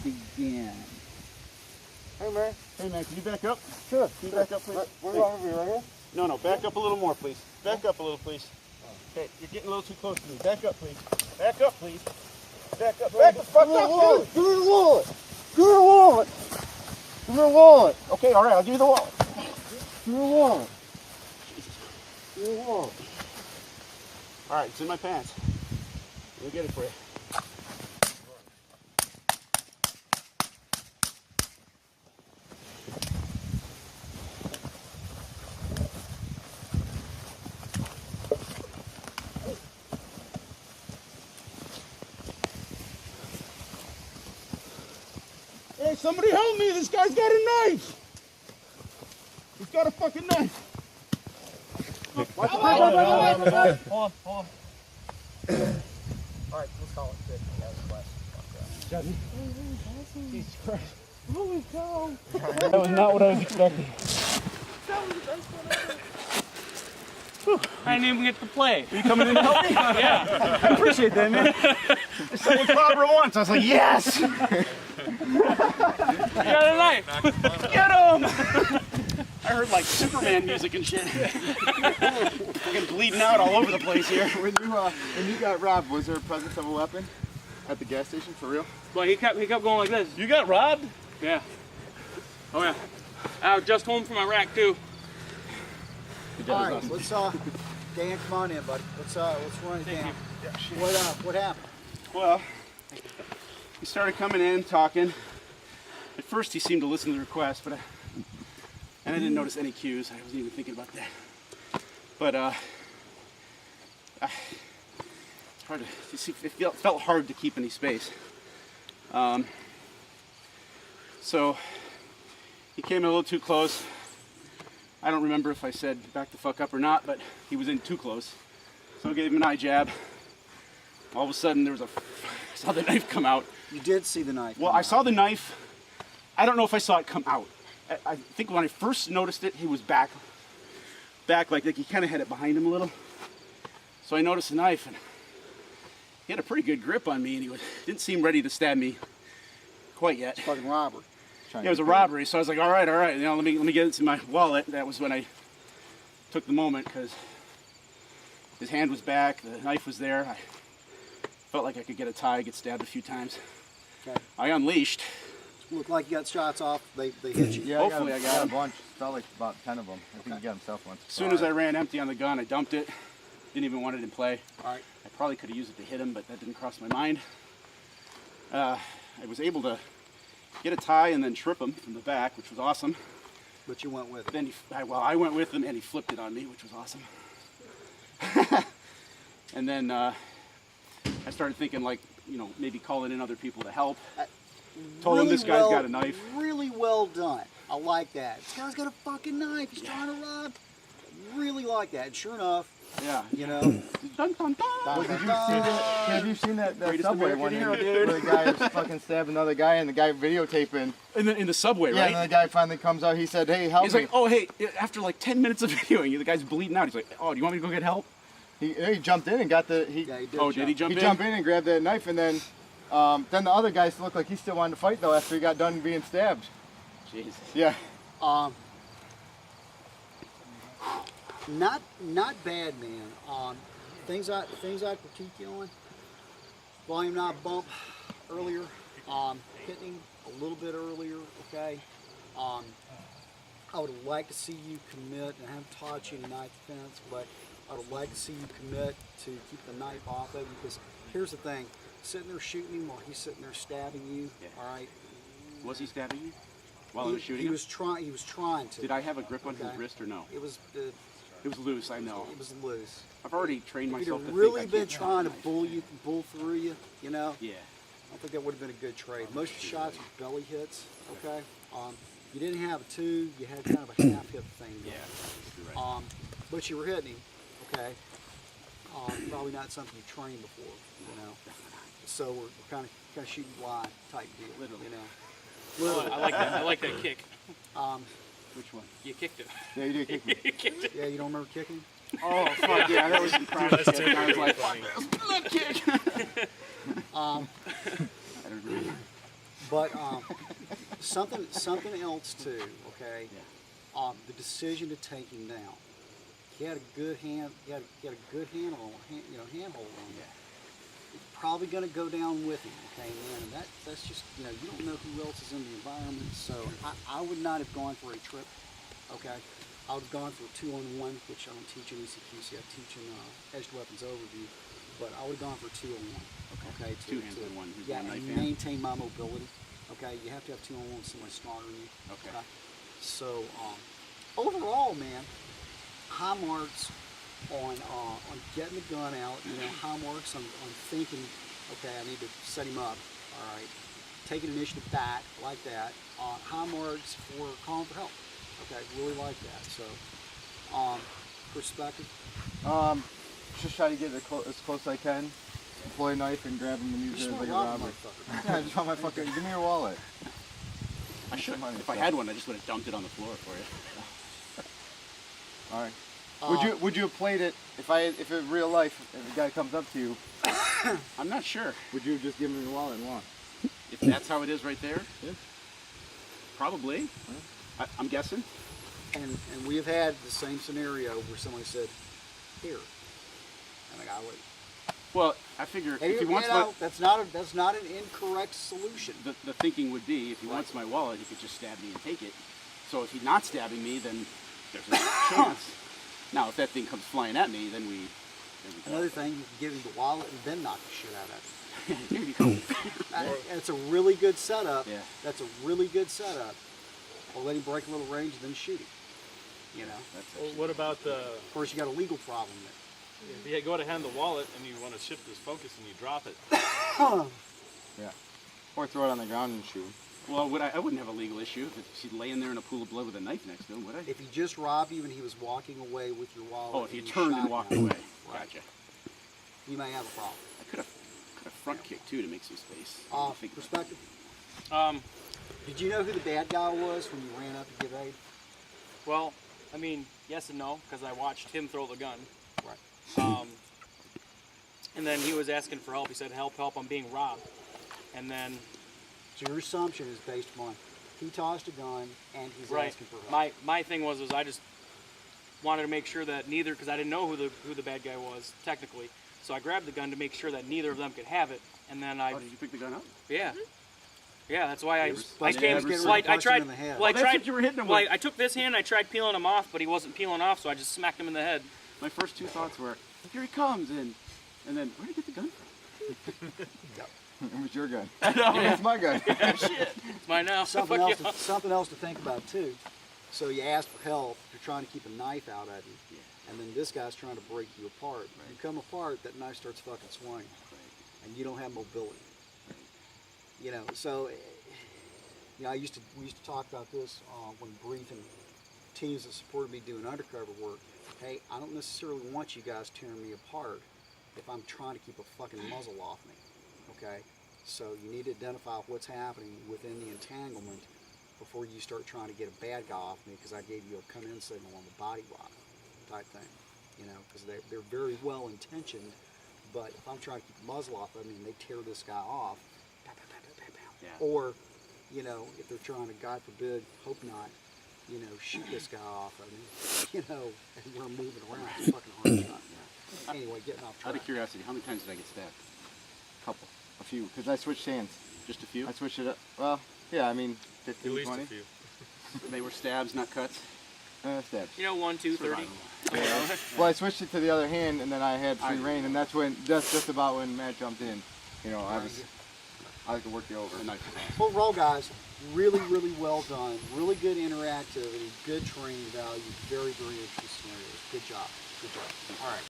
begin. Hey man. Hey man, can you back up? Sure. Can you back up, please? Where do you want me to be, right here? No, back up a little more, please. Back up a little, please. Okay, you're getting a little too close to me. Back up, please. Back up, please. Back up. Back the fuck up, dude. Give me the wallet. Give me the wallet. Give me the wallet. Okay, all right, I'll give you the wallet. Give me the wallet. Give me the wallet. All right, it's in my pants. Let me get it for you. Hey, somebody help me! This guy's got a knife! He's got a fucking knife! Hold on. Alright, let's call it good. Jesse. Jesus Christ. Holy cow! That was not what I was expecting. I didn't even get to play. Are you coming in to help me? Yeah. I appreciate that, man. Someone caught her once. I was like, yes! You got a knife. Get him! I heard like Superman music and shit. Fucking bleeding out all over the place here. When you got robbed, was there a presence of a weapon at the gas station for real? But he kept going like this. You got robbed? Yeah. Oh yeah. I was just home from Iraq too. All right, let's Dan, come on in, buddy. Let's run it down. What happened? Well, he started coming in, talking. At first, he seemed to listen to the request, but I didn't notice any cues. I wasn't even thinking about that. But it's hard to see. It felt hard to keep any space. So he came a little too close. I don't remember if I said back the fuck up or not, but he was in too close. So I gave him an eye jab. All of a sudden, I saw the knife come out. You did see the knife. Well, I saw the knife. I don't know if I saw it come out. I think when I first noticed it, he was back like he kind of had it behind him a little. So I noticed the knife, and he had a pretty good grip on me, and he didn't seem ready to stab me quite yet. Fucking robbery. Yeah, it was a robbery, so I was like, all right, you know, let me get it to my wallet. That was when I took the moment, because his hand was back, the knife was there. I felt like I could get a tie, get stabbed a few times. Okay. I unleashed. Looked like you got shots off. They hit you. Yeah, Hopefully I got a him. bunch. Felt like about 10 of them. I think he got himself once. As soon as I ran empty on the gun, I dumped it. Didn't even want it in play. All right. I probably could have used it to hit him, but that didn't cross my mind. I was able to get a tie and then trip him from the back, which was awesome. But you went with it. Then I went with him, and he flipped it on me, which was awesome. And then I started thinking, like, you know, maybe calling in other people to help. Told him this guy's got a knife. Really well done. I like that. This guy's got a fucking knife. He's trying to rob. Really like that. And sure enough, Yeah. you know. Dun, dun, dun. Have you seen that Greatest subway American one hero, where dude. the guy was fucking stabbing another guy and the guy videotaping? In the subway, Yeah, right? and then the guy finally comes out. He said, "Hey, help He's me." like, oh, hey, after like 10 minutes of videoing, the guy's bleeding out. He's like, oh, do you want me to go get help? He jumped in and got the. Yeah, he did. Oh, did he jump He in? jumped in and grabbed that knife, and then the other guy looked like he still wanted to fight though after he got done being stabbed. Jesus. Yeah. Not bad, man. Things I critique you on. Volume knob bump earlier. Hitting a little bit earlier. Okay. I would like to see you commit, and I haven't taught you any knife defense, but I would like to see you commit to keep the knife off of you, because here's the thing: sitting there shooting him while he's sitting there stabbing you. Yeah. All right. Was he stabbing you while I was shooting He him? was trying to. Did I have a grip on his Okay. wrist or no? It was It was loose, I know. it was loose. I've already trained If myself he'd to have really think I been can't trying to knife. bull through you, you know, Yeah. I don't think that would have been a good trade. Most of the shots were belly hits, okay? You didn't have a two, you had kind of a half hip thing going. Yeah. You're right. But you were hitting him, okay? Probably not something you trained before, you know? So we're kind of shooting blind type deal, Literally. you know? I like that. I like that kick. Which one? You kicked it. Yeah, you did kick me. You kicked it. Yeah, you don't remember kicking? Oh, fuck yeah, that was impressive. That's I was like, funny. fuck this, blood kick. I don't remember. But something else too. Okay. The decision to take him down. He had a good hand. He had a good handhold on him. He's probably going to go down with him. Okay, man. And that's just you don't know who else is in the environment. So I would not have gone for a trip. Okay. I would have gone for a 2-on-1, which I don't teach in ECQC. I teach in Edged Weapons Overview. But I would have gone for 2-on-1. Okay. Two hands on one. Who's Yeah, one knife and hand? maintain my mobility. Okay. You have to have 2-on-1 with somebody smarter than you. Okay. So overall, man, high marks on getting the gun out. High marks on thinking, okay, I need to set him up. All right, taking initiative back like that. High marks for calling for help. Okay, really like that. So, perspective. Just try to get as close as I can. Deploy a knife and grab him and You use just it as want like to a rob a robber. motherfucker. Yeah, I just want my fucking. Give me your wallet. I should. Money, If I so. had one, I just would have dumped it on the floor for you. All right. Would you have played it if in real life if a guy comes up to you? I'm not sure. Would you have just given him your wallet and walk? If that's how it is right there, Yeah. probably. I'm guessing. And we have had the same scenario where somebody said, "Here," and the guy would. Well, I figure if he wants that's not an incorrect solution. the thinking would be if he wants my wallet, he could just stab me and take it. So if he's not stabbing me, then there's a chance. Now, if that thing comes flying at me, then we go. Another thing, you can give him the wallet and then knock the shit out of him. There you go. It's a really good setup. Yeah. That's a really good setup. Or let him break a little range and then shoot him. That's Well, what about the? Of course, you got a legal problem there. If you go to hand the wallet and you want to shift his focus and you drop it. Yeah. Or throw it on the ground and shoot. Well, I wouldn't have a legal issue if he's laying there in a pool of blood with a knife next to him, would I? If he just robbed you and he was walking away with your wallet, Oh, if he and turned and shot walked you, away. Right. Gotcha. you may have a problem. I could have front kicked too to make some space. Think about Perspective. Um, Did you know who the bad guy was when you ran up to give aid? Well, I mean, yes and no, because I watched him throw the gun. Right. And then he was asking for help. He said, help, help, I'm being robbed. And then, So your assumption is based upon he tossed a gun and he's right, asking for help. my thing was I just wanted to make sure that neither, because I didn't know who the bad guy was, technically. So I grabbed the gun to make sure that neither of them could have it. And then I, Oh, did you pick the gun up? yeah. Yeah, that's why I supposed to came, get rid of well, I punching tried, in the head. well, I Oh, that's tried, what you were hitting him well, with. I took this hand, I tried peeling him off, but he wasn't peeling off, so I just smacked him in the head. My first two thoughts were, here he comes, and then where did he get the gun from? It was your gun. It's my gun. It's mine now. Something Fuck else, you. something else to think about too. So you ask for help. You're trying to keep a knife out of you, and then this guy's trying to break you apart. You come apart, that knife starts fucking swinging, and you don't have mobility. So we used to talk about this when briefing teams that supported me doing undercover work. Hey, I don't necessarily want you guys tearing me apart if I'm trying to keep a fucking muzzle off me. Okay, so you need to identify what's happening within the entanglement before you start trying to get a bad guy off me, because I gave you a come-in signal on the body rock type thing, because they're very well intentioned, but if I'm trying to keep the muzzle off of me and they tear this guy off, pow, pow, pow, pow, pow, pow. Yeah. Or if they're trying to, God forbid, hope not, shoot this guy off of me, and we're moving around, it's a fucking hard shot. Anyway, getting off Out track. of curiosity, how many times did I get stabbed? Couple. A few. Because I switched hands. Just a few? I switched it up. Well, yeah, I mean, 15, at least 20. a few. They were stabs, not cuts? Stabs. 1, 2, 30. Well, I switched it to the other hand, and then I had free I- reign, and that's just about when Matt jumped in. I like to work you over. The knife was off. Overall, guys, really, really well done. Really good interactivity, good training value, very, very interesting scenarios. Good job. Good job. All right.